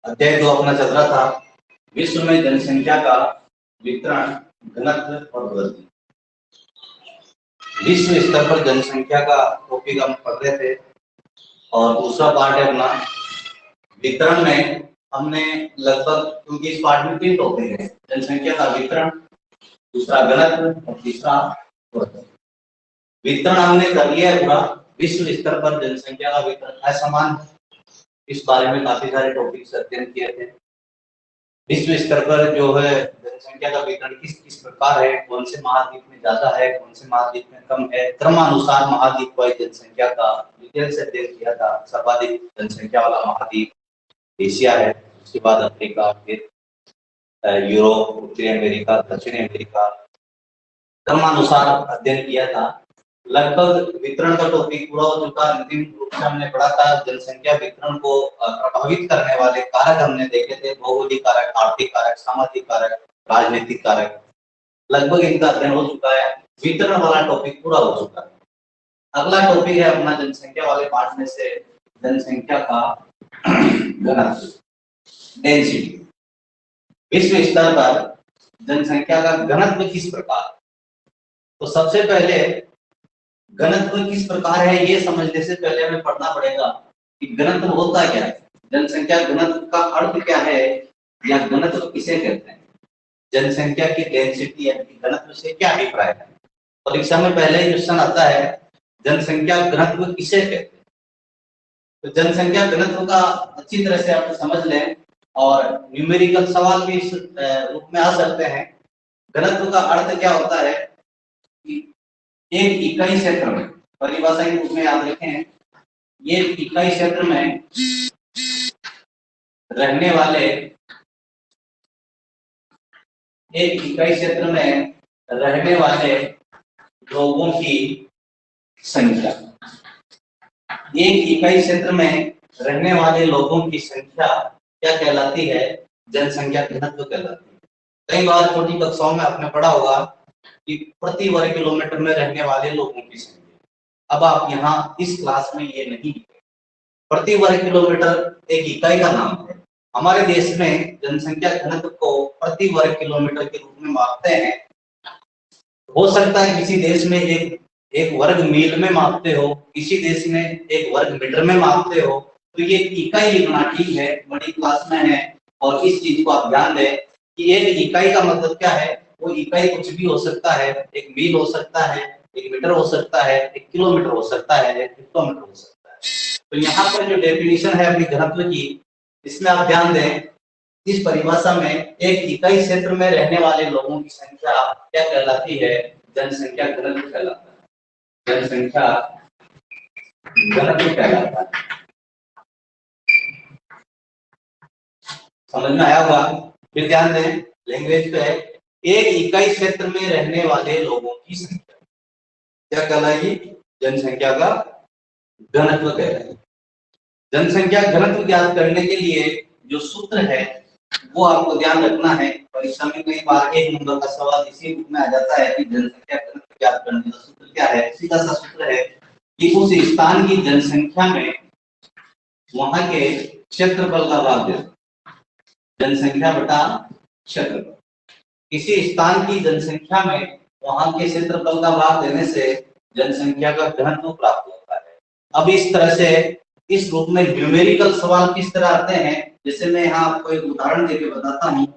अध्याय 2 अपना चल रहा था विश्व में जनसंख्या का वितरण, घनत्व और वृद्धि। विश्व स्तर पर जनसंख्या का टॉपिक हम पढ़ रहे थे और दूसरा पार्ट है अपना वितरण में हमने लगभग, क्योंकि इस पार्ट में 3 टॉपिक है, जनसंख्या का वितरण, दूसरा घनत्व और तीसरा वृद्धि। वितरण हमने कर लिया है पूरा। विश्व स्तर पर जनसंख्या का वितरण असमान है, इस बारे में काफी सारे टॉपिक्स अध्ययन किए थे। विश्व स्तर पर जो है जनसंख्या का वितरण किस किस प्रकार है, कौन से महाद्वीप में ज्यादा है, कौन से महाद्वीप में कम है, क्रमानुसार महाद्वीप वाइज जनसंख्या का डिटेल से अध्ययन किया था। सर्वाधिक जनसंख्या वाला महाद्वीप एशिया है, उसके बाद अफ्रीका, फिर यूरोप, उत्तरी अमेरिका, दक्षिणी अमेरिका, क्रमानुसार अध्ययन किया था। लगभग वितरण का टॉपिक पूरा हो चुका। अंतिम रूप से हमने पढ़ा था जनसंख्या वितरण को प्रभावित करने वाले कारक हमने देखे थे, भौगोलिक कारक, आर्थिक कारक, सामाजिक कारक, राजनीतिक कारक। लगभग इनका अध्ययन हो चुका है, वितरण वाला टॉपिक पूरा हो चुका है। अगला टॉपिक है अपना जनसंख्या वाले पार्ट में से जनसंख्या का घनत्व, डेंसिटी। विश्व स्तर पर जनसंख्या का घनत्व किस प्रकार। तो सबसे पहले घनत्व किस प्रकार है ये समझने से पहले हमें पढ़ना पड़ेगा कि घनत्व होता क्या है, जनसंख्या घनत्व का अर्थ क्या है, या घनत्व किसे कहते हैं, जनसंख्या की डेंसिटी यानी घनत्व से क्या अभिप्राय है। परीक्षा में पहले ही क्वेश्चन आता है जनसंख्या घनत्व किसे कहते हैं। तो जनसंख्या घनत्व का अच्छी तरह से आप समझ लें और न्यूमेरिकल सवाल भी इस रूप में आ सकते हैं। घनत्व का अर्थ क्या होता है कि एक इकाई क्षेत्र में, परिभाषा के रूप में याद रखें, ये इकाई क्षेत्र में रहने वाले, एक इकाई क्षेत्र में रहने वाले लोगों की संख्या, एक इकाई क्षेत्र में रहने वाले लोगों की संख्या क्या कहलाती है, जनसंख्या घनत्व कहलाती है। कई बार छोटी कक्षाओं में आपने पढ़ा होगा कि प्रति वर्ग किलोमीटर में रहने वाले लोगों की संख्या। अब आप यहाँ इस क्लास में ये नहीं, प्रति वर्ग किलोमीटर एक इकाई का नाम है। हमारे देश में जनसंख्या घनत्व को प्रति वर्ग किलोमीटर के रूप में मापते हैं। हो सकता है किसी देश में एक वर्ग मील में मापते हो, किसी देश में एक वर्ग मीटर में मापते हो। तो ये इकाई लिखना ठीक है, बड़ी क्लास में है, और इस चीज को आप ध्यान दें कि एक इकाई का मतलब क्या है। वो इकाई कुछ भी हो सकता है, एक मील हो सकता है, एक मीटर हो सकता है, एक किलोमीटर हो सकता है, एक हेक्टोमीटर हो सकता है। तो यहाँ पर जो डेफिनेशन है अपनी घनत्व की, इसमें आप ध्यान दें, इस परिभाषा में एक इकाई क्षेत्र में रहने वाले लोगों की संख्या क्या कहलाती है, जनसंख्या घनत्व कहलाता है। जनसंख्या घनत्व कहलाता है। समझ में आया होगा। फिर ध्यान दें लैंग्वेज पे, एक इकाई क्षेत्र में रहने वाले लोगों की संख्या क्या कहलाएगी, जनसंख्या का घनत्व कहलाएगी। जनसंख्या घनत्व ज्ञात करने के लिए जो सूत्र है वो आपको ध्यान रखना है। परीक्षा में कई बार एक नंबर का सवाल इसी रूप में आ जाता है कि जनसंख्या घनत्व ज्ञात करने का सूत्र क्या है। सीधा सा सूत्र है कि उस स्थान की जनसंख्या में वहां के क्षेत्रफल का भाग देना, जनसंख्या बटा क्षेत्रफल। किसी स्थान की जनसंख्या में वहां के क्षेत्रफल का भाग देने से जनसंख्या का घनत्व प्राप्त होता है। अब इस तरह से इस रूप में न्यूमेरिकल सवाल किस तरह आते हैं, जैसे मैं यहाँ आपको एक उदाहरण देके बताता हूँ,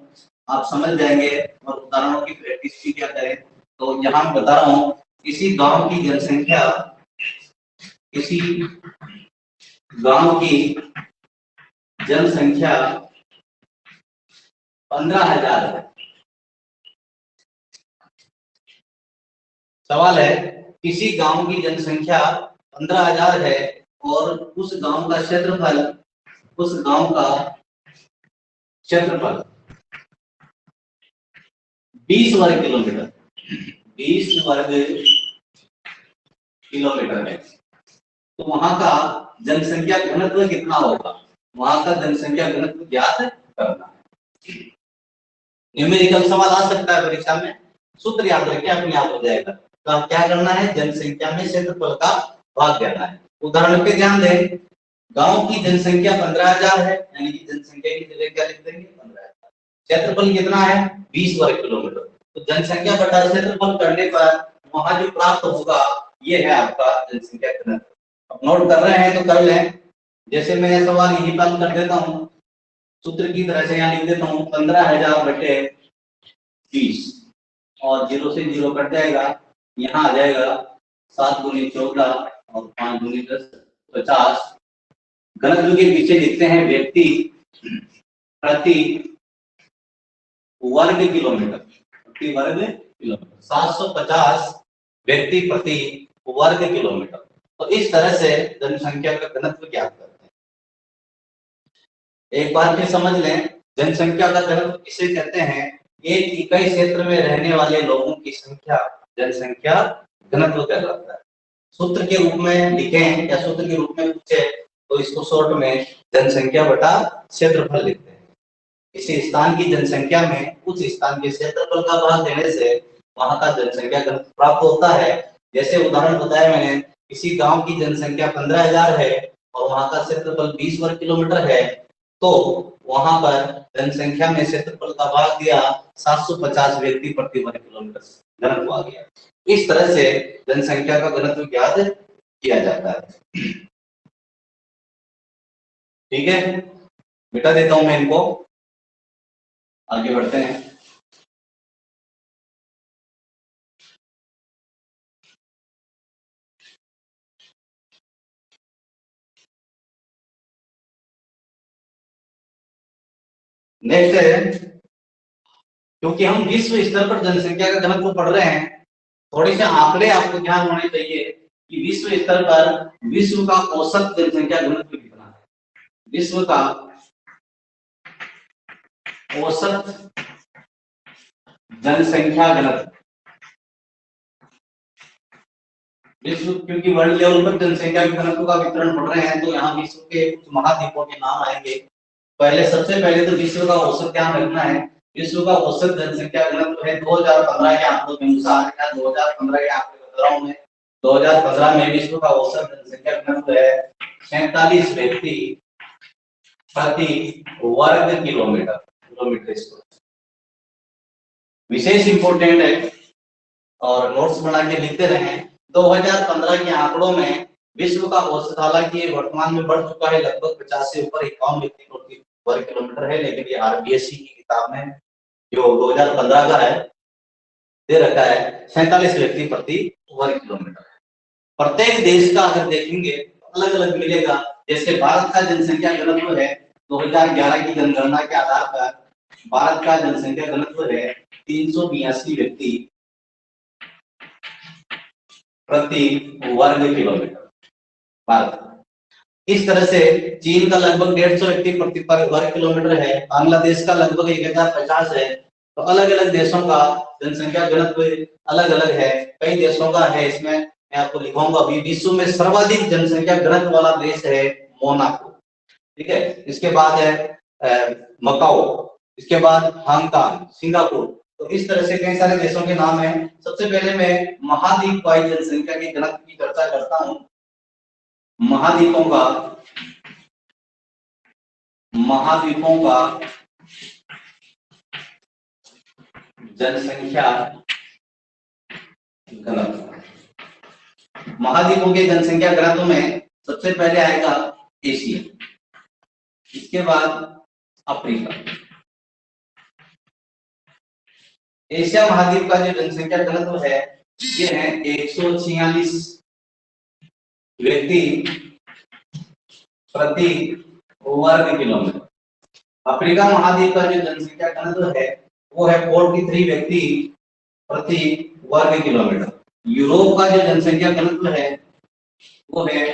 आप समझ जाएंगे और उदाहरणों की प्रैक्टिस भी क्या करें। तो यहाँ मैं बता रहा हूँ, किसी गांव की जनसंख्या, किसी गांव की जनसंख्या 15,000 है। सवाल है किसी गांव की जनसंख्या 15,000 है और उस गांव का क्षेत्रफल, उस गांव का क्षेत्रफल 20 वर्ग किलोमीटर, 20 वर्ग किलोमीटर है। तो वहां का जनसंख्या घनत्व कितना होगा, वहां का जनसंख्या घनत्व ज्ञात करना है। न्यूमेरिकल सवाल आ सकता है परीक्षा में, सूत्र याद रखें, अपने आप हो जाएगा। तो आप क्या करना है, जनसंख्या में क्षेत्रफल का भाग देना है। उदाहरण पे ध्यान दें, गांव की जनसंख्या 15,000 है, यानी कि जनसंख्या की जगह क्या लिख देंगे 15,000। क्षेत्रफल कितना है 20 वर्ग किलोमीटर। तो जनसंख्या बटा क्षेत्रफल करने पर वहां जो प्राप्त होगा ये है आपका जनसंख्या घनत्व। अब नोट कर रहे हैं तो कर लें। जैसे मैं सवाल यही पर कर देता हूँ, सूत्र की तरह से यहाँ लिख देता हूँ 15,000 बटे 20 और 0 से 0 कट जाएगा, यहाँ आ जाएगा 7 गुनी 14 और 5 गुनी 10 50। घनत्व के पीछे लिखते हैं व्यक्ति प्रति वर्ग किलोमीटर, प्रति वर्ग किलोमीटर 750 व्यक्ति प्रति वर्ग किलोमीटर। तो इस तरह से जनसंख्या का घनत्व ज्ञात करते हैं। एक बार फिर समझ लें, जनसंख्या का घनत्व किसे कहते हैं? एक इकाई क्षेत्र में रहने वाले लोगों की संख्या जनसंख्या घनत्व कहलाता है। सूत्र के रूप में लिखें या सूत्र के रूप में पूछे तो इसको शॉर्ट में जनसंख्या बटा क्षेत्रफल लिखते हैं। किसी स्थान की जनसंख्या में उस स्थान के क्षेत्रफल का भाग देने से वहां का जनसंख्या घनत्व प्राप्त होता है। जैसे उदाहरण बताया मैंने, किसी गांव की जनसंख्या 15,000 है और वहां का क्षेत्रफल 20 वर्ग किलोमीटर है, तो वहां पर जनसंख्या में क्षेत्रफल का भाग दिया 750 व्यक्ति प्रति वर्ग किलोमीटर घनत्व आ गया। इस तरह से जनसंख्या का घनत्व ज्ञात किया जाता है। ठीक है, मिटा देता हूं मैं इनको, आगे बढ़ते हैं। नेक्स्ट है, क्योंकि हम विश्व स्तर पर जनसंख्या का घनत्व पढ़ रहे हैं, थोड़े से आंकड़े आपको ध्यान होने चाहिए कि विश्व स्तर पर विश्व का औसत जनसंख्या घनत्व कितना है। विश्व का औसत जनसंख्या घनत्व, विश्व, क्योंकि वर्ल्ड लेवल पर जनसंख्या के घनत्व का वितरण पढ़ रहे हैं तो यहाँ विश्व के कुछ महाद्वीपों के नाम आएंगे। पहले सबसे पहले तो विश्व का औसत ध्यान रखना है। विश्व का औसत जनसंख्या घनत्व है 2015 के आंकड़ों के अनुसार, या 2015 के आंकड़े बता रहा हूं मैं। 2015 में विश्व का औसत जनसंख्या घनत्व है 47 व्यक्ति प्रति वर्ग किलोमीटर, किलोमीटर स्क्वायर। विशेष इंपोर्टेंट है और नोट्स बना के लिखते रहें। 2015 के आंकड़ों में विश्व का औसत हालांकि वर्तमान में बढ़ चुका है, लगभग 50 से ऊपर 51 व्यक्ति प्रति वर्ग किलोमीटर है, लेकिन ये आरबीएससी की किताब में जो 2015 का है दे रखा है 47 व्यक्ति प्रति वर्ग किलोमीटर। प्रत्येक देश का अगर देखेंगे तो अलग अलग मिलेगा। जैसे भारत का जनसंख्या घनत्व है 2011 की जनगणना के आधार पर भारत का जनसंख्या घनत्व है 382 व्यक्ति प्रति वर्ग किलोमीटर भारत। इस तरह से चीन का लगभग 150 व्यक्ति प्रति वर्ग किलोमीटर है, बांग्लादेश का लगभग 1050 है। तो अलग अलग देशों का जनसंख्या घनत्व अलग अलग है। कई देशों का है, इसमें मैं आपको लिखूंगा अभी। विश्व में सर्वाधिक जनसंख्या घनत्व वाला देश है मोनाको, ठीक है। इसके बाद है मकाओ, इसके बाद हांगकांग, सिंगापुर। तो इस तरह से कई सारे देशों के नाम हैं। सबसे पहले मैं महाद्वीप वाइज जनसंख्या के घनत्व की चर्चा करता हूं। महाद्वीपों का जनसंख्या घनत्व। महाद्वीपों के जनसंख्या घनत्व में सबसे पहले आएगा एशिया, इसके बाद अफ्रीका। एशिया महाद्वीप का जो जनसंख्या घनत्व है ये है 146 व्यक्ति प्रति वर्ग किलोमीटर। अफ्रीका महाद्वीप का जो जनसंख्या घनत्व है वो है 43 व्यक्ति प्रति वर्ग किलोमीटर। यूरोप का जो जनसंख्या घनत्व है वो है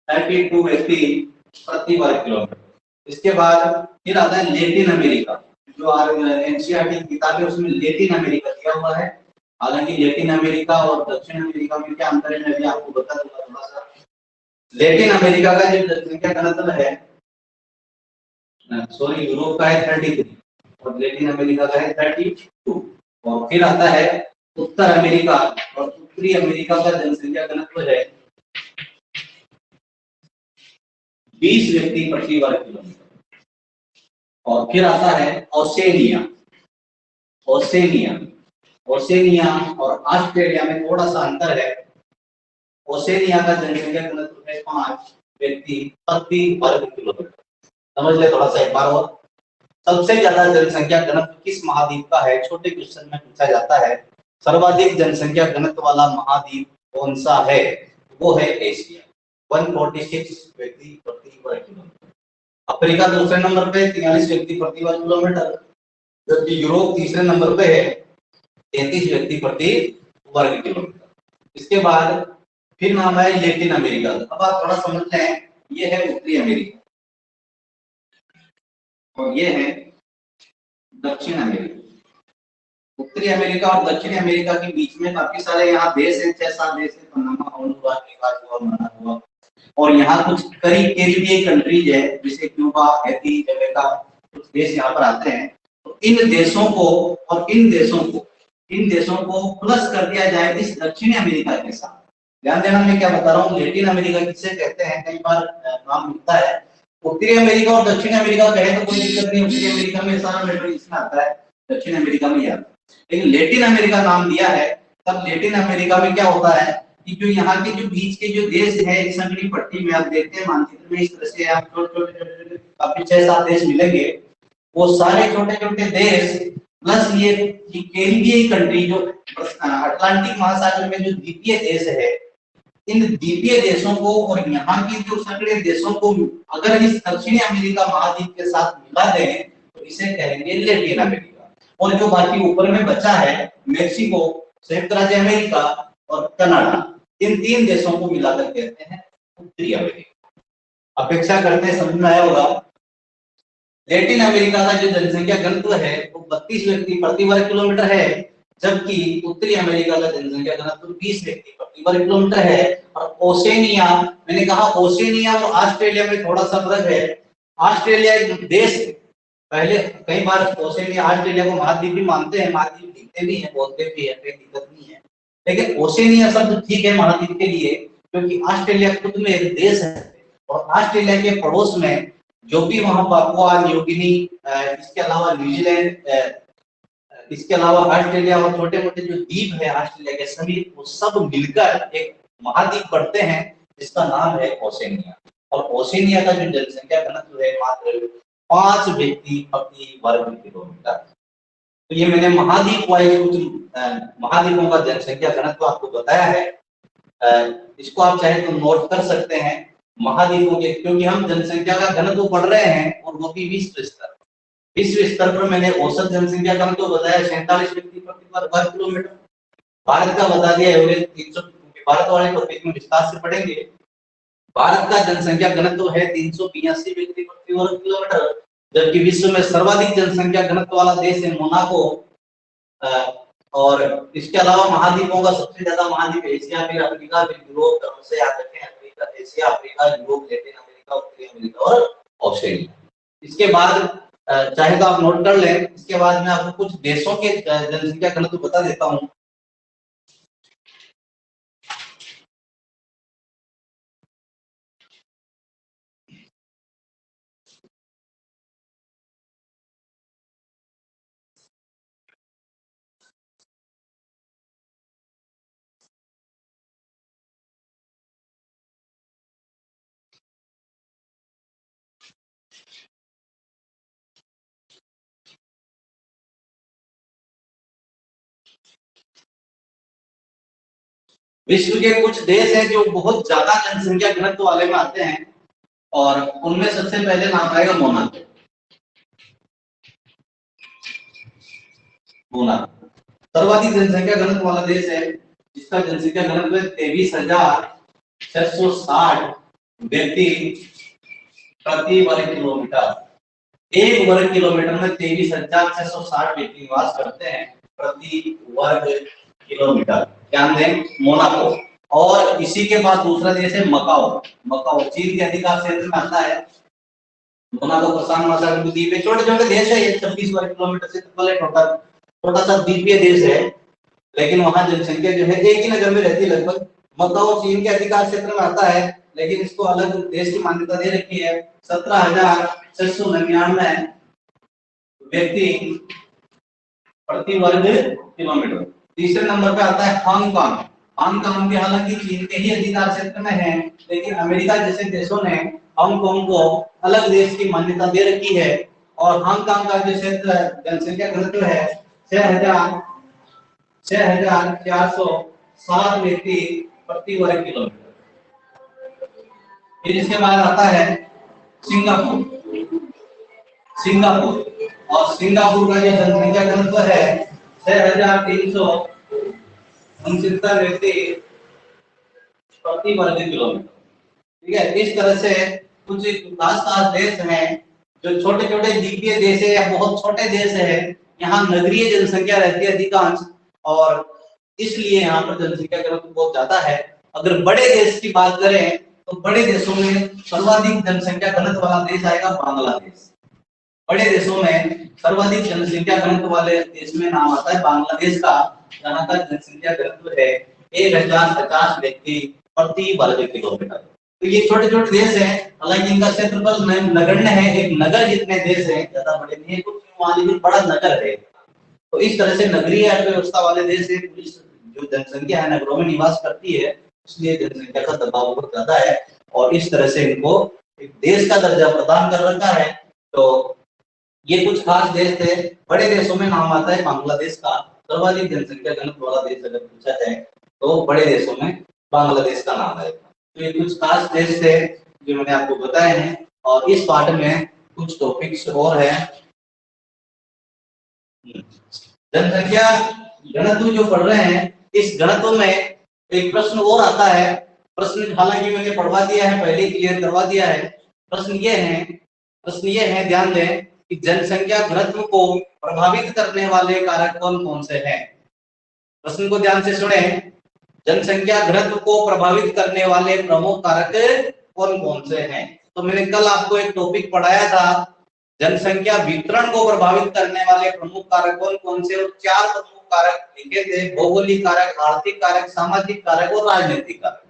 32 व्यक्ति प्रति वर्ग किलोमीटर। इसके बाद फिर आता है लैटिन अमेरिका। जो एनसीईआरटी की किताब है उसमें लैटिन अमेरिका दिया हुआ है। हालांकि लैटिन अमेरिका और दक्षिण अमेरिका में क्या अंतर है मैं भी आपको बता दूंगा थोड़ा सा। लैटिन अमेरिका का जो जनसंख्या घनत्व है, सॉरी, यूरोप का है 33 और लैटिन अमेरिका का है 32। और फिर आता है उत्तर अमेरिका, और उत्तरी अमेरिका का जनसंख्या घनत्व है 20 व्यक्ति प्रति वर्ग किलोमीटर। और फिर आता है ओसेनिया। ओसेनिया ओसेनिया और ऑस्ट्रेलिया में थोड़ा सा अंतर है। ओसेनिया का जनसंख्या घनत्व है 5 व्यक्ति प्रति वर्ग किलोमीटर। समझ ले थोड़ा सा एक बार और। सबसे ज्यादा जनसंख्या घनत्व किस महाद्वीप का है? छोटे क्वेश्चन में पूछा जाता है। सर्वाधिक जनसंख्या घनत्व वाला महाद्वीप कौन सा है? वो है एशिया, 146 व्यक्ति प्रति वर्ग किलोमीटर। अफ्रीका दूसरे नंबर पे 43 व्यक्ति प्रति वर्ग किलोमीटर, जबकि यूरोप तीसरे नंबर पे है 33 व्यक्ति प्रति वर्ग किलोमीटर। इसके बाद फिर नाम है लैटिन अमेरिका। अब आप थोड़ा समझ लें, ये है उत्तरी अमेरिका और ये है दक्षिण अमेरिका। उत्तरी अमेरिका और दक्षिणी अमेरिका के बीच में काफी सारे यहाँ देश हैं, 6-7 देश है। पनामा, होंडुरास, निकारागुआ, मनागुआ, और यहाँ कुछ कैरिबियन कंट्रीज है जैसे क्यूबा, हैती, जमैका, कुछ देश यहाँ पर आते हैं। तो इन देशों को प्लस कर दिया जाए इस दक्षिणी अमेरिका के साथ। ध्यान देना, मैं क्या बता रहा हूँ। लैटिन अमेरिका किसे कहते हैं? कई बार नाम मिलता है। उत्तरी अमेरिका और दक्षिण अमेरिका कहे तो कोई दिक्कत नहीं, उत्तरी अमेरिका में सारा मेट्रो इसमें आता है, दक्षिण अमेरिका में आता है। लेकिन लैटिन अमेरिका नाम दिया है, तब लैटिन अमेरिका में क्या होता है कि जो यहाँ के जो बीच के जो देश है, इस संकरी पट्टी में आप देखते हैं मानचित्र में, इस तरह से आप छोटे-छोटे काफी 6-7 देश मिलेंगे। वो सारे छोटे-छोटे देश प्लस ये कैरिबियन कंट्री जो अटलांटिक महासागर में जो द्वीपीय देश है, इन द्वीपीय देशों को और यहाँ की जो सैकड़े देशों को अगर इस दक्षिणी अमेरिका महाद्वीप के साथ मिला दें तो इसे कहेंगे लैटिन अमेरिका। और जो बाकी ऊपर में बचा है, मैक्सिको, संयुक्त राज्य अमेरिका और कनाडा, इन 3 देशों को मिलाकर कहते हैं उत्तरी अमेरिका। अपेक्षा करते हैं समझ में आया होगा। लैटिन अमेरिका का जो जनसंख्या घनत्व है वो 32 व्यक्ति प्रति वर्ग किलोमीटर है, जबकि उत्तरी अमेरिका का जनसंख्या घनत्व 20 व्यक्ति प्रति वर्ग किलोमीटर है। और ओसेनिया, मैंने कहा ओसेनिया और ऑस्ट्रेलिया में थोड़ा सा फर्क है। ऑस्ट्रेलिया एक देश, पहले कई बार ओसेनिया ऑस्ट्रेलिया को महाद्वीप भी मानते हैं, महाद्वीप लिखते भी हैं, बोलते भी हैं, कोई दिक्कत नहीं है। लेकिन ओसेनिया शब्द ठीक है महाद्वीप के लिए, क्योंकि ऑस्ट्रेलिया खुद में एक देश है और ऑस्ट्रेलिया के पड़ोस में जो भी वहां पापुआ न्यू गिनी, इसके अलावा न्यूजीलैंड, इसके अलावा ऑस्ट्रेलिया और छोटे मोटे जो द्वीप है ऑस्ट्रेलिया के सभी, वो सब मिलकर एक महाद्वीप बढ़ते हैं जिसका नाम है ओसेनिया। और ओसेनिया का जो जनसंख्या घनत्व है मात्र 5 व्यक्ति प्रति वर्ग किलोमीटर। तो ये मैंने महाद्वीप वाइज कुछ महाद्वीपों का जनसंख्या घनत्व आपको बताया है। इसको आप चाहे तो नोट कर सकते हैं महाद्वीपों के, क्योंकि हम जनसंख्या का घनत्व पढ़ रहे हैं और वो भी विश्व स्तर। विश्व स्तर पर मैंने औसत जनसंख्या घनत्व बताया 47 व्यक्ति प्रति वर्ग किलोमीटर। भारत का बता दिया एवरेज 300, भारत वाले टॉपिक में विस्तार से पढ़ेंगे। भारत का जनसंख्या घनत्व है 382 व्यक्ति प्रति वर्ग किलोमीटर, जबकि विश्व में सर्वाधिक जनसंख्या घनत्व वाला देश है मोनाको। और इसके अलावा महाद्वीपों का सबसे ज्यादा महाद्वीप एशिया, फिर अफ्रीका, फिर यूरोप, से याद रखें Africa, Asia, Africa, Europe, Latin America, उत्तरी अमेरिका और ऑस्ट्रेलिया। इसके बाद चाहे तो आप नोट कर लें। इसके बाद मैं आपको कुछ देशों के जनसंख्या घनत्व बता देता हूँ। विश्व के कुछ देश हैं जो बहुत ज्यादा जनसंख्या घनत्व वाले में आते हैं और उनमें सबसे पहले नाम आएगा मोनाको। मोनाको सर्वाधिक जनसंख्या घनत्व वाला देश है, जिसका जनसंख्या घनत्व 23,660 व्यक्ति प्रति वर्ग किलोमीटर। एक वर्ग किलोमीटर में 23,660 व्यक्ति निवास करते हैं प्रति वर्ग किलोमीटर। ध्यान दें, मोनाको। और इसी के बाद दूसरा देश है मकाओ। मकाओ चीन के अधिकार क्षेत्र में आता है। मोनाको प्रशांत महासागर द्वीप है, छोटे छोटे देश है, ये 26 वर्ग किलोमीटर से छोटा सा द्वीपीय देश है, लेकिन वहां जनसंख्या जो है एक ही नगर में रहती है लगभग। मकाओ चीन के अधिकार क्षेत्र में आता है लेकिन इसको अलग देश की मान्यता दे रखी है। 17,699 व्यक्ति प्रति वर्ग किलोमीटर। तीसरे नंबर पे आता है हांगकांग। हांगकांग भी हालांकि चीन के ही अधिकार क्षेत्र में है, लेकिन अमेरिका जैसे देशों ने हांगकांग को अलग देश की मान्यता दे रखी है। और हांगकांग का जो क्षेत्र जनसंख्या घनत्व है 6,407 व्यक्ति प्रति वर्ग किलोमीटर। फिर इसके बाद आता है सिंगापुर। सिंगापुर और सिंगापुर का जो जनसंख्या घनत्व है 6,369 व्यक्ति प्रति वर्ग किलोमीटर। ठीक है, इस तरह से कुछ खास देश हैं जो छोटे छोटे द्वीपीय देश है या बहुत छोटे देश है, यहाँ नगरीय जनसंख्या रहती है अधिकांश, और इसलिए यहाँ पर जनसंख्या घनत्व बहुत ज्यादा है। अगर बड़े देश की बात करें तो बड़े देशों में सर्वाधिक जनसंख्या घनत्व वाला देश आएगा बांग्लादेश। बड़े देशों में सर्वाधिक जनसंख्या घनत्व वाले देश में नाम आता है बांग्लादेश का, जहाँ का जनसंख्या घनत्व है 1,050 व्यक्ति प्रति वर्ग किलोमीटर। तो ये छोटे छोटे देश हैं, हालांकि इनका क्षेत्रफल नगण्य है, एक नगर जितने देश हैं, ज्यादा बड़े नहीं है, कुछ मान लीजिए बड़ा नगर है। तो इस तरह से नगरीय अर्थव्यवस्था वाले देश है, जो जनसंख्या है नगरों में निवास करती है, इसलिए जनसंख्या का दबाव बहुत ज्यादा है और इस तरह से इनको एक देश का दर्जा प्रदान कर रखा है। तो ये कुछ खास देश थे। बड़े देशों में नाम आता है बांग्लादेश का, सर्वाधिक जनसंख्या घनत्व वाला देश अगर पूछा जाए तो बड़े देशों में बांग्लादेश का नाम है। तो ये कुछ खास देश थे जो मैंने आपको बताए हैं। और इस पाठ में कुछ टॉपिक्स और है। जनसंख्या घनत्व जो पढ़ रहे हैं, इस घनत्व में एक प्रश्न और आता है। प्रश्न हालांकि मैंने पढ़वा दिया है, पहले क्लियर करवा दिया है। प्रश्न ये है, ध्यान दें कि जनसंख्या घनत्व को प्रभावित करने वाले कारक कौन कौन से हैं। प्रश्न को ध्यान से सुने। जनसंख्या घनत्व को प्रभावित करने वाले प्रमुख कारक कौन कौन से हैं। तो मैंने कल आपको एक टॉपिक पढ़ाया था, जनसंख्या वितरण को प्रभावित करने वाले प्रमुख कारक कौन कौन से, और 4 प्रमुख कारक लिखे थे, भौगोलिक कारक, आर्थिक कारक, सामाजिक कारक और राजनीतिक कारक,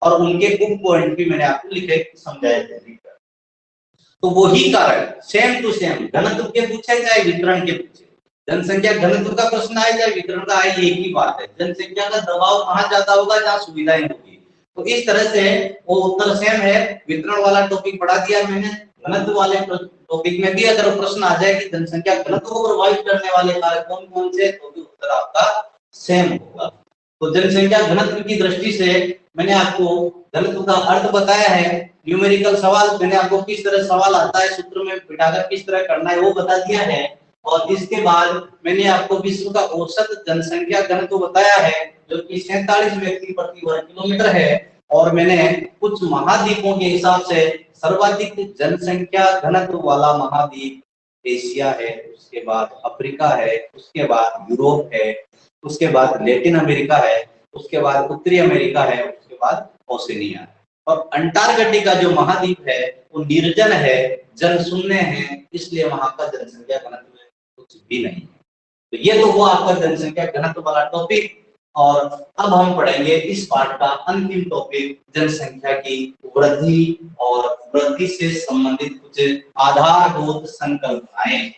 और उनके कुछ पॉइंट भी मैंने आपको लिखे समझाए थे। तो वही कारक सेम टू सेम घनत्व के पूछे चाहे वितरण के पूछे, जनसंख्या घनत्व का प्रश्न आए चाहे वितरण का आए, एक ही बात है, जनसंख्या का दबाव कहाँ ज्यादा होगा जहाँ सुविधाएं होगी। तो इस तरह से वो उत्तर सेम है। वितरण वाला टॉपिक पढ़ा दिया मैंने, घनत्व वाले टॉपिक में भी अगर प्रश्न आ जाए कि जनसंख्या घनत्व को प्रभावित करने वाले कारक कौन कौन से, तो भी उत्तर आपका सेम होगा। तो जनसंख्या घनत्व की दृष्टि से मैंने आपको घनत्व का अर्थ बताया है। न्यूमेरिकल सवाल मैंने आपको किस तरह सवाल आता है सूत्र में बिठाकर किस तरह करना है वो बता दिया है। और इसके बाद मैंने आपको विश्व का औसत जनसंख्या घनत्व बताया है जो कि 47 व्यक्ति प्रति वर्ग किलोमीटर है। और मैंने कुछ महाद्वीपों के हिसाब से सर्वाधिक जनसंख्या घनत्व वाला महाद्वीप एशिया है, उसके बाद अफ्रीका है, उसके बाद यूरोप है, उसके बाद लैटिन अमेरिका है, उसके बाद उत्तरी अमेरिका है, उसके बाद ओशिनिया है। और अंटार्कटिका जो महाद्वीप है वो निर्जन है, जनशून्य है, इसलिए वहां का जनसंख्या घनत्व कुछ भी नहीं है। तो ये तो हुआ आपका जनसंख्या घनत्व वाला टॉपिक। और अब हम पढ़ेंगे इस पाठ का अंतिम टॉपिक, जनसंख्या की वृद्धि और वृद्धि से संबंधित कुछ आधारभूत संकल्पनाएं।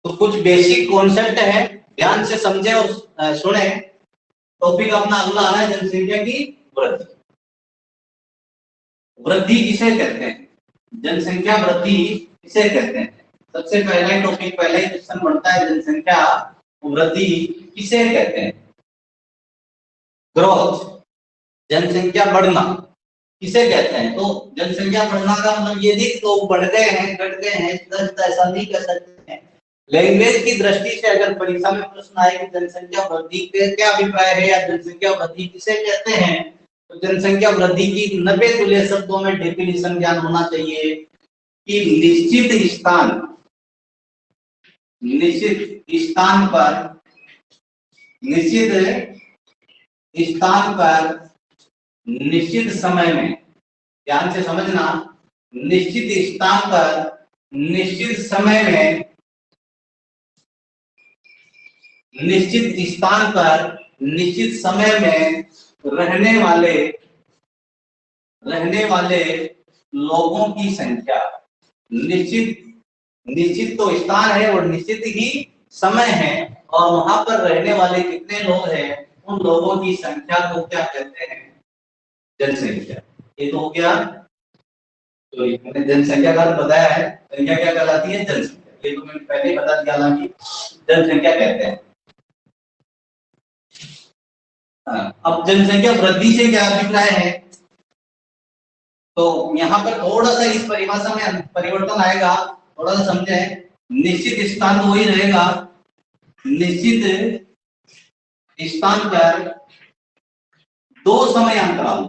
तो कुछ बेसिक कॉन्सेप्ट है, ध्यान से समझे और सुने। टॉपिक अपना अगला आ रहा है जनसंख्या की वृद्धि। वृद्धि किसे कहते हैं, जनसंख्या वृद्धि किसे कहते हैं। सबसे पहला टॉपिक, पहला ही क्वेश्चन बनता है, जनसंख्या वृद्धि किसे कहते हैं। ग्रोथ, जनसंख्या बढ़ना किसे कहते हैं। तो जनसंख्या बढ़ना का मतलब ये नहीं लोग बढ़ गए हैं, घट गए हैं, ऐसा नहीं कह सकते हैं। लैंग्वेज की दृष्टि से अगर परीक्षा में प्रश्न आए कि जनसंख्या वृद्धि के क्या अभिप्राय है या जनसंख्या वृद्धि किसे कहते हैं, तो जनसंख्या वृद्धि की 90 तुल्य शब्दों में डेफिनेशन ज्ञान होना चाहिए कि निश्चित स्थान पर निश्चित समय में, ध्यान से समझना, निश्चित स्थान पर निश्चित समय में निश्चित स्थान पर निश्चित समय में रहने वाले लोगों की संख्या। निश्चित निश्चित तो स्थान है और निश्चित ही समय है, और वहां पर रहने वाले कितने लोग हैं, उन लोगों की संख्या को क्या कहते हैं? जनसंख्या। ये तो हो गया, तो मैंने जनसंख्या का अर्थ बताया है। संख्या क्या कहलाती है? जनसंख्या। ये तो मैंने पहले ही बता दिया हालांकि जनसंख्या कहते हैं। अब जनसंख्या वृद्धि से क्या अभिप्राय है? तो यहाँ पर थोड़ा सा इस परिभाषा में परिवर्तन आएगा, थोड़ा सा समझे। निश्चित स्थान तो वही रहेगा, निश्चित स्थान पर दो समयांतराल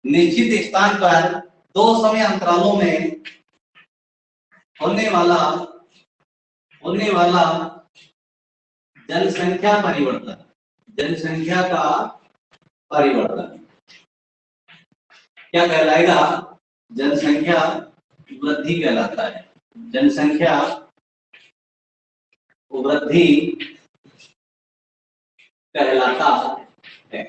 निश्चित स्थान पर दो समय अंतरालों में होने वाला जनसंख्या का परिवर्तन क्या कहलाएगा? जनसंख्या वृद्धि कहलाता है। जनसंख्या वृद्धि कहलाता है।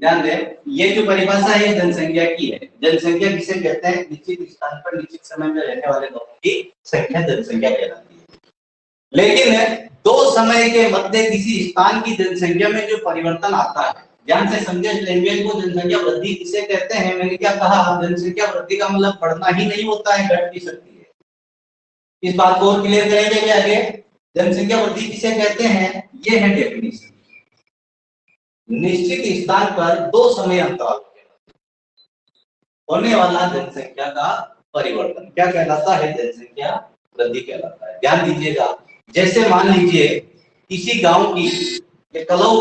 ध्यान दें, ये जो परिभाषा है जनसंख्या की है। जनसंख्या किसे कहते हैं? निश्चित स्थान पर निश्चित समय में रहने वाले लोगों की संख्या जनसंख्या कहलाती है। लेकिन दो समय के मध्य किसी स्थान की जनसंख्या में जो परिवर्तन आता है, ध्यान से समझे इस लैंग्वेज को। जनसंख्या वृद्धि किसे कहते हैं? मैंने क्या कहा? जनसंख्या वृद्धि का मतलब बढ़ना ही नहीं होता है, घट भी सकती है। इस बात को और क्लियर करेंगे क्या आगे? जनसंख्या वृद्धि किसे कहते हैं? ये है डेफिनेशन। निश्चित स्थान पर दो समय अंतराल होने वाला जनसंख्या का परिवर्तन क्या कहलाता है? जनसंख्या वृद्धि कहलाता है। ध्यान दीजिएगा, जैसे मान लीजिए किसी गांव की, कलौ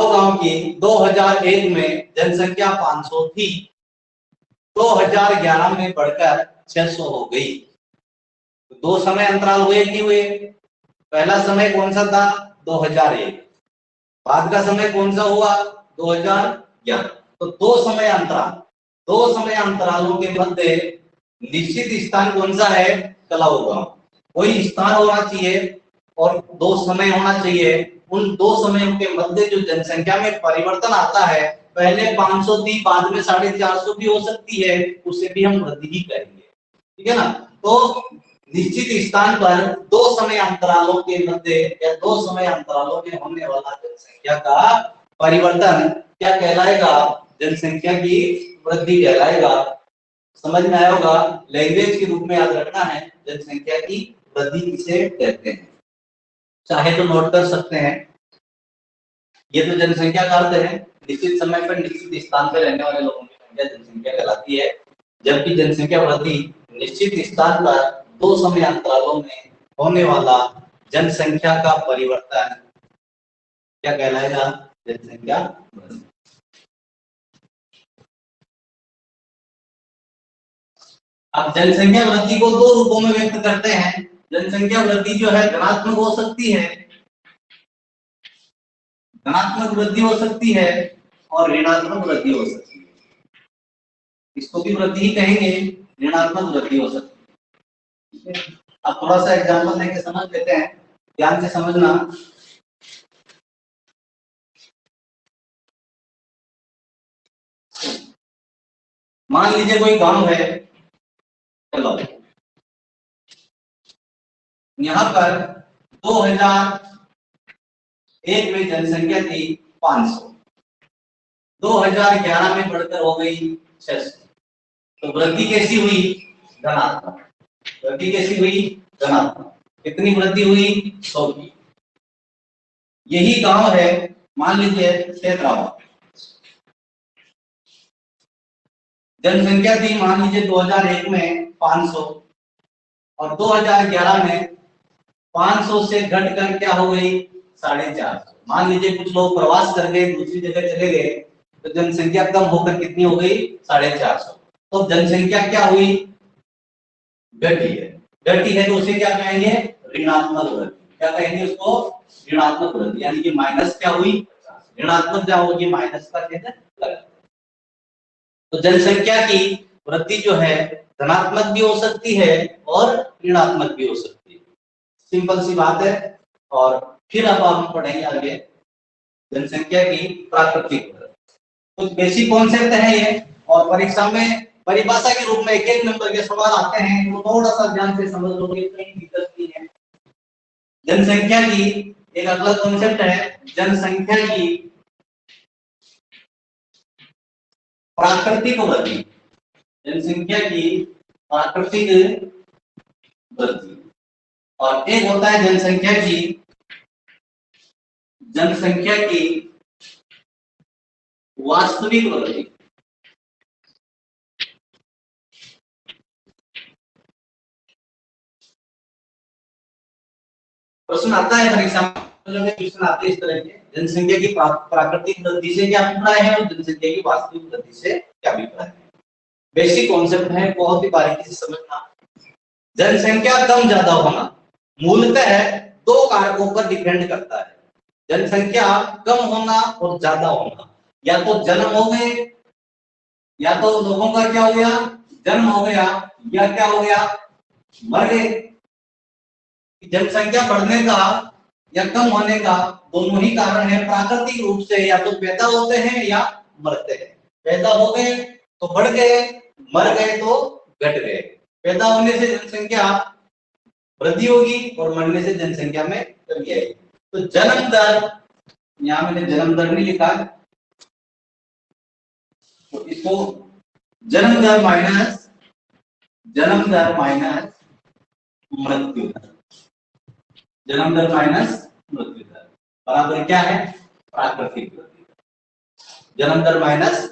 गांव की 2001 में जनसंख्या 500 थी, 2011 में बढ़कर 600 हो गई। तो दो समय अंतराल हुए नहीं हुए? पहला समय कौन सा था? 2001। बाद का समय कौन सा हुआ? 2011। तो दो समय अंतरालों के मध्य निश्चित स्थान कौन सा है? कलौ गांव। कोई स्थान होना चाहिए और दो समय होना चाहिए। उन दो समयों के मध्य जो जनसंख्या में परिवर्तन आता है, पहले 500 थी, बाद में 450 भी हो सकती है, उसे भी हम वृद्धि ही करेंगे। ठीक है ना? तो निश्चित स्थान पर दो समय अंतरालों के मध्य या दो समय अंतरालों में होने वाला जनसंख्या का परिवर्तन क्या कहलाएगा? जनसंख्या की वृद्धि कहलाएगा। समझ में आया होगा? लैंग्वेज के रूप में याद रखना है, जनसंख्या की वृद्धि किसे कहते हैं। चाहे तो नोट कर सकते हैं। ये तो जनसंख्या का अर्थ है निश्चित समय पर निश्चित स्थान पर रहने वाले लोगों की संख्या जनसंख्या कहलाती है। जबकि जनसंख्या वृद्धि निश्चित स्थान पर दो समय अंतरालों में होने वाला जनसंख्या का परिवर्तन क्या कहलाएगा? जनसंख्या वृद्धि। अब जनसंख्या वृद्धि को दो रूपों में व्यक्त करते हैं। जनसंख्या वृद्धि जो है धनात्मक हो सकती है, धनात्मक वृद्धि हो सकती है और ऋणात्मक वृद्धि हो सकती है। इसको भी वृद्धि ही कहेंगे, ऋणात्मक वृद्धि हो सकती है। अब थोड़ा सा एग्जांपल लेके समझ लेते हैं, ध्यान से समझना। मान लीजिए कोई गांव है, चलो यहाँ पर 2001 में जनसंख्या थी 500, 2011 में बढ़कर हो गई 600। तो वृद्धि कैसी हुई? धनात्मक। वृद्धि कैसी हुई? धनात्मक। कितनी वृद्धि हुई? 100 की। यही गांव है, मान लीजिए क्षेत्रावास, जनसंख्या थी मान लीजिए 2001 में 500 और 2011 में 500 से घटकर क्या हो गई? 450। मान लीजिए कुछ लोग प्रवास कर गए, दूसरी जगह चले गए, तो जनसंख्या कम होकर कितनी हो गई? 450। तो जनसंख्या क्या हुई? घटी है। घटी है तो उसे क्या कहेंगे? ऋणात्मक वृद्धि। क्या कहेंगे उसको? ऋणात्मक वृद्धि, यानी कि माइनस क्या हुई? ऋणात्मक क्या होगी? माइनस का चिन्ह लगा। तो जनसंख्या की वृद्धि जो है धनात्मक भी हो सकती है और ऋणात्मक भी हो सकती है। सिंपल सी बात है। और फिर अब हम पढ़ेंगे आगे जनसंख्या की प्राकृतिक वृद्धि। कुछ बेसिक कॉन्सेप्ट है ये, और परीक्षा में परिभाषा के रूप में एक एक नंबर के सवाल आते हैं, तो थोड़ा सा ध्यान से समझ लोगे, कोई दिक्कत नहीं है। जनसंख्या की एक अगला कॉन्सेप्ट है जनसंख्या की प्राकृतिक वृद्धि। जनसंख्या की प्राकृतिक वृद्धि, और एक होता है जनसंख्या की वास्तविक वृद्धि। प्रश्न आता है परीक्षा में, क्वेश्चन आते हैं इस तरह के, जनसंख्या की प्राकृतिक वृद्धि से क्या अभिप्राय है और जनसंख्या की वास्तविक वृद्धि से क्या अभिप्राय है। बेसिक कॉन्सेप्ट है, बहुत ही बारीकी से समझना। जनसंख्या कम ज्यादा होना मूलतः दो कारकों पर डिपेंड करता है। जनसंख्या कम होना और ज्यादा होना, या तो जन्म हो गए, या तो लोगों का क्या हो गया? जन्म हो गया, या क्या हो गया? मर गए। जनसंख्या बढ़ने का या कम होने का दोनों ही कारण है प्राकृतिक रूप से, या तो पैदा होते हैं या मरते हैं। पैदा हो गए तो बढ़ गए, मर गए तो घट गए। पैदा होने से जनसंख्या वृद्धि होगी और मरने से जनसंख्या में कमी आएगी। तो जन्म दर, यहां मैंने जन्म दर नहीं लिखा, तो इसको जन्म दर माइनस मृत्यु दर, जन्म दर माइनस मृत्यु दर बराबर क्या है? प्राकृतिक वृद्धि। जन्म दर माइनस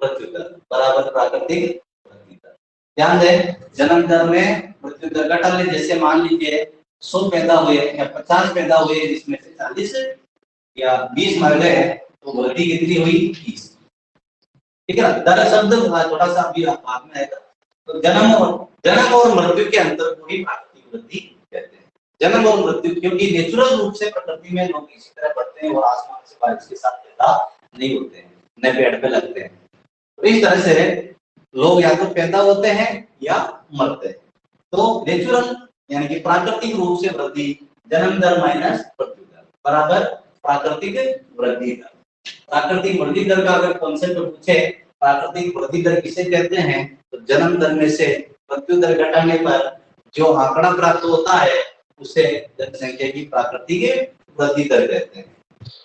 मृत्यु दर बराबर प्राकृतिक वृद्धि दर। ध्यान दें, जन्म दर में मृत्यु दर घटा ले। जैसे मान लीजिए 100 पैदा हुए या 50 पैदा हुए, जिसमें से 40 या 20 मर गए, तो वृद्धि कितनी हुई? 30। ठीक है ना? दर शब्द थोड़ा सा अभी बाद में आएगा। तो जन्म और मृत्यु के अंतर को ही प्राकृतिक वृद्धि कहते हैं। जन्म और मृत्यु, क्योंकि नेचुरल रूप से प्रकृति में लोग इसी तरह बढ़ते हैं और आसमान से बारिश के साथ पैदा नहीं होते हैं, न पेड़ पे लगते हैं। तो इस तरह से लोग या तो पैदा होते हैं या मरते हैं। तो नेचुरल यानी कि प्राकृतिक रूप से वृद्धि, जन्म दर माइनस मृत्यु दर बराबर प्राकृतिक वृद्धि दर। प्राकृतिक वृद्धि दर का अगर कॉन्सेप्ट पूछे, प्राकृतिक वृद्धि दर किसे कहते हैं, तो जन्म दर में से मृत्यु दर घटाने पर जो आंकड़ा प्राप्त होता है उसे जनसंख्या की प्राकृतिक वृद्धि दर कहते हैं।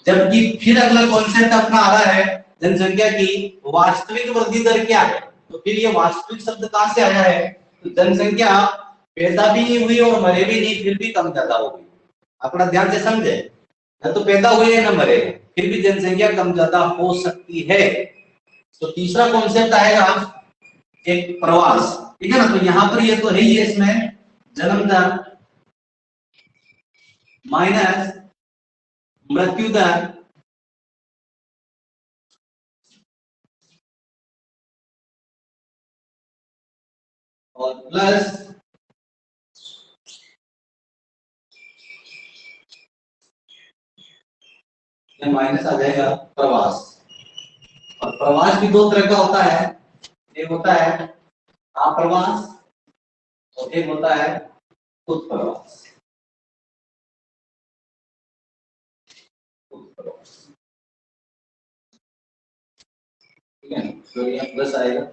जबकि फिर अगला कॉन्सेप्ट अपना आ रहा है जनसंख्या की वास्तविक वृद्धि दर क्या है। तो फिर ये वास्तविक शब्द कहां से आया है? तो जनसंख्या पैदा भी नहीं हुई और मरे भी नहीं, फिर भी कम ज्यादा हो गई। अपना ध्यान से समझे, न तो पैदा हुए न मरे, फिर भी जनसंख्या कम ज्यादा हो सकती है। तो तीसरा कॉन्सेप्ट आएगा एक प्रवास। ठीक है ना? तो यहाँ पर ये तो है ही है, इसमें जन्म दर माइनस मृत्यु दर और प्लस माइनस आ जाएगा प्रवास। और प्रवास भी दो तरह का होता है, एक होता है अप्रवास और एक होता है उत्प्रवास। ठीक है, तो ये प्लस आएगा।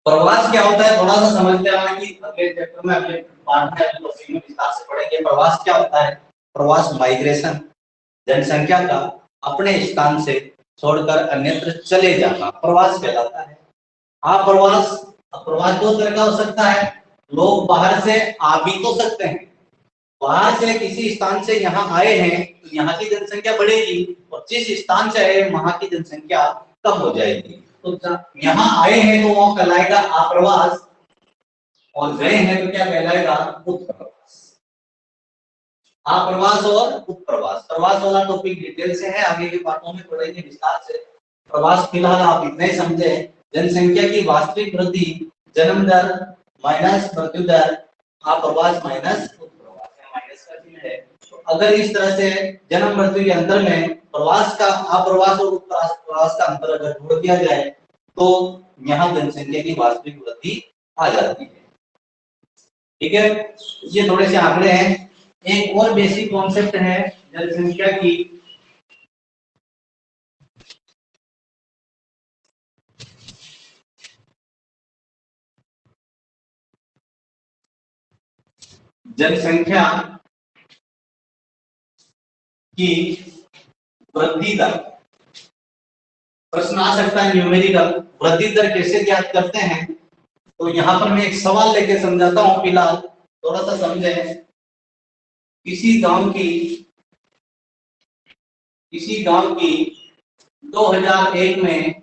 प्रवास क्या होता है थोड़ा सा समझते हैं, कि अगले चैप्टर में, अगले पार्ट में, अगले टॉपिक में विस्तार से पढ़ेंगे। प्रवास क्या होता है? प्रवास माइग्रेशन, जनसंख्या का अपने स्थान से छोड़कर अन्यत्र चले जाना प्रवास कहलाता है। अप्रवास, प्रवास दो तरह का हो सकता है। लोग बाहर से आ भी तो सकते हैं, बाहर से किसी स्थान से यहाँ आए हैं तो यहाँ की जनसंख्या बढ़ेगी, और जिस स्थान से आए वहां की जनसंख्या कम हो जाएगी। तो यहाँ आए हैं तो वो कहलाएगा अप्रवास, और गए हैं तो क्या कहलाएगा? उत्प्रवास। अप्रवास और उत्प्रवास। प्रवास वाला टॉपिक डिटेल से है, आगे के पाठों में पढ़ेंगे विस्तार से। प्रवास फिलहाल आप इतना ही समझे, जनसंख्या की वास्तविक वृद्धि, जन्म दर माइनस मृत्यु दर अप्रवास माइनस उत्प्रवास, माइनस का चिन्ह है। तो अगर इस तरह से जन्म मृत्यु के अंतर में प्रवास का अप्रवास और प्रवास का अंतर अगर जोड़ दिया जाए तो यहाँ जनसंख्या की वास्तविक वृद्धि आ जाती है। ठीक है, ये थोड़े से आंकड़े हैं। एक और बेसिक कॉन्सेप्ट है जनसंख्या की, जनसंख्या की वृद्धि दर। प्रश्न आ सकता है न्यूमेरिकल वृद्धि दर कैसे ज्ञात करते हैं, तो यहाँ पर मैं एक सवाल लेके समझाता हूँ, फिलहाल थोड़ा सा समझे। किसी गांव की 2001 में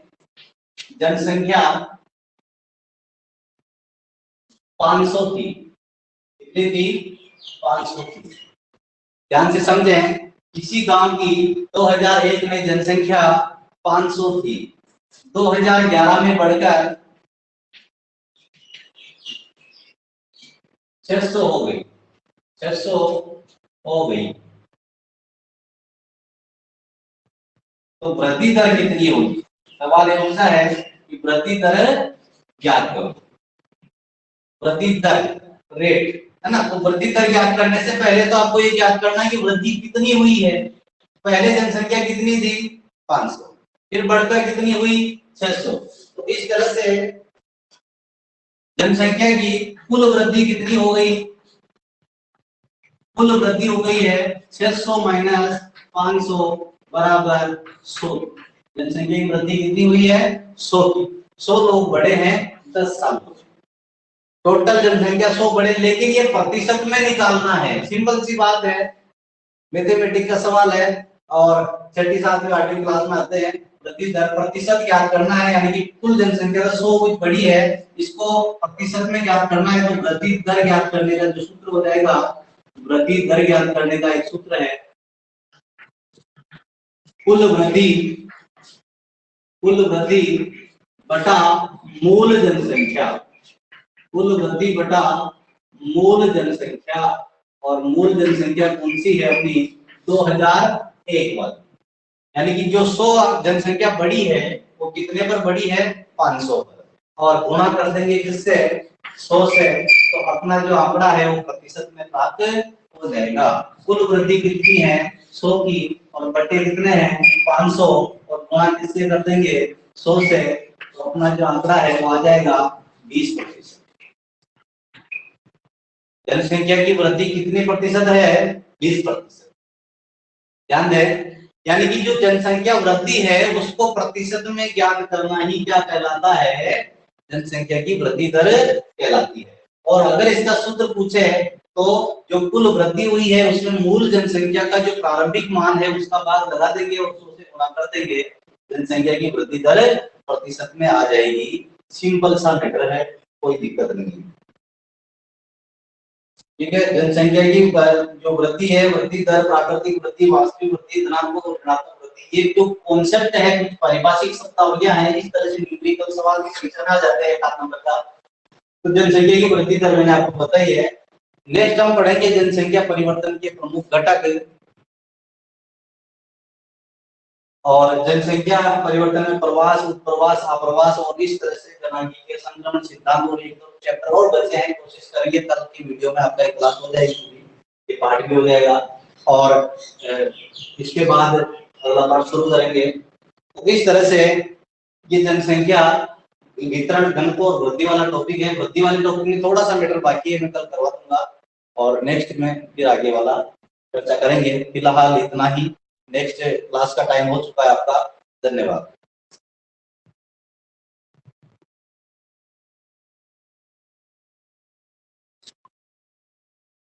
जनसंख्या 500 थी। कितनी थी? 500 थी। ध्यान से समझें, किसी गांव की 2001 में जनसंख्या 500 थी, 2011 में बढ़कर 600 हो गई, 600 हो गई। तो वृद्धि दर कितनी होगी? सवाल ऐसा है कि वृद्धि दर ज्ञात करो, वृद्धि दर रेट, है ना। तो वृद्धि दर ज्ञात करने से पहले तो आपको ये ज्ञात करना है कि वृद्धि कितनी हुई है। पहले जनसंख्या कितनी थी? 500, फिर बढ़कर कितनी हुई? 600। तो इस तरह से जनसंख्या की कुल वृद्धि कितनी हो गई? कुल वृद्धि हो गई है 600 माइनस 500 बराबर 100। जनसंख्या की वृद्धि कितनी हुई है? 100 की। 100 लोग बड़े हैं 10 साल। टोटल जनसंख्या 100 बड़े, लेकिन ये प्रतिशत में निकालना है। सिंपल सी बात है, मैथमेटिक्स का सवाल है और छठी 7वीं 8वीं क्लास में आते हैं। वृद्धि दर प्रतिशत ज्ञात करना है, यानी कि कुल जनसंख्या 100 कुछ बड़ी है, इसको प्रतिशत में ज्ञात करना है। तो वृद्धि दर ज्ञात करने का जो सूत्र हो जाएगा, वृद्धि दर ज्ञात करने का एक सूत्र है कुल वृद्धि बटा मूल जनसंख्या। कुल वृद्धि बटा मूल जनसंख्या, और मूल जनसंख्या कौन सी है अपनी? 2001 वाली। यानी कि जो 100 जनसंख्या बड़ी है वो कितने पर बड़ी है? 500 पर, और गुणा कर देंगे किससे? 100 से। तो अपना जो आंकड़ा है वो प्रतिशत में प्राप्त हो जाएगा। कुल वृद्धि कितनी है? 100 की, और बटे कितने हैं? 500, और गुणा किससे कर देंगे? 100 से। तो अपना जो आंकड़ा है वो आ जाएगा 20%। जनसंख्या की वृद्धि कितने प्रतिशत है? 20%। ध्यान दें, यानी कि जो जनसंख्या वृद्धि है उसको प्रतिशत में ज्ञात करना ही क्या कहलाता है? जनसंख्या की वृद्धि दर कहलाती है। और अगर इसका सूत्र पूछे तो जो कुल वृद्धि हुई है उसमें मूल जनसंख्या का जो प्रारंभिक मान है उसका भाग लगा देंगे और 100 से गुणा कर देंगे, जनसंख्या की वृद्धि दर प्रतिशत में आ जाएगी। सिंपल सा मैटर है, कोई दिक्कत नहीं। ठीक है, जनसंख्या की जो वृद्धि है, वृद्धि दर, प्राकृतिक वृद्धि, वास्तविक वृद्धि, धनात्मक और ऋणात्मक वृद्धि, ये जो कॉन्सेप्ट है, कुछ पारिभाषिक शब्दावलियां हैं, इस तरह से न्यूमेरिकल सवाल क्वेश्चन आ जाते हैं 7 नंबर का। तो जनसंख्या की वृद्धि दर मैंने आपको बताई है। नेक्स्ट हम पढ़ेंगे जनसंख्या परिवर्तन के प्रमुख घटक, और जनसंख्या परिवर्तन में प्रवास, उत्प्रवास, अप्रवास, और इस तरह से जनांगीय संक्रमण सिद्धांत, और एक दो चैप्टर और बचे हैं। कोशिश करेंगे कल की वीडियो में आपका एक क्लास हो जाएगी, ये पार्ट भी हो जाएगा, और इसके बाद अगला पार्ट शुरू करेंगे। तो इस तरह से ये जनसंख्या वितरण, घनत्व और वृद्धि वाला टॉपिक है। वृद्धि वाले टॉपिक में थोड़ा सा मैटर बाकी है, मैं कल करवा दूंगा, और नेक्स्ट में फिर आगे वाला चर्चा करेंगे। फिलहाल इतना ही। नेक्स्ट क्लास का टाइम हो चुका है आपका। धन्यवाद।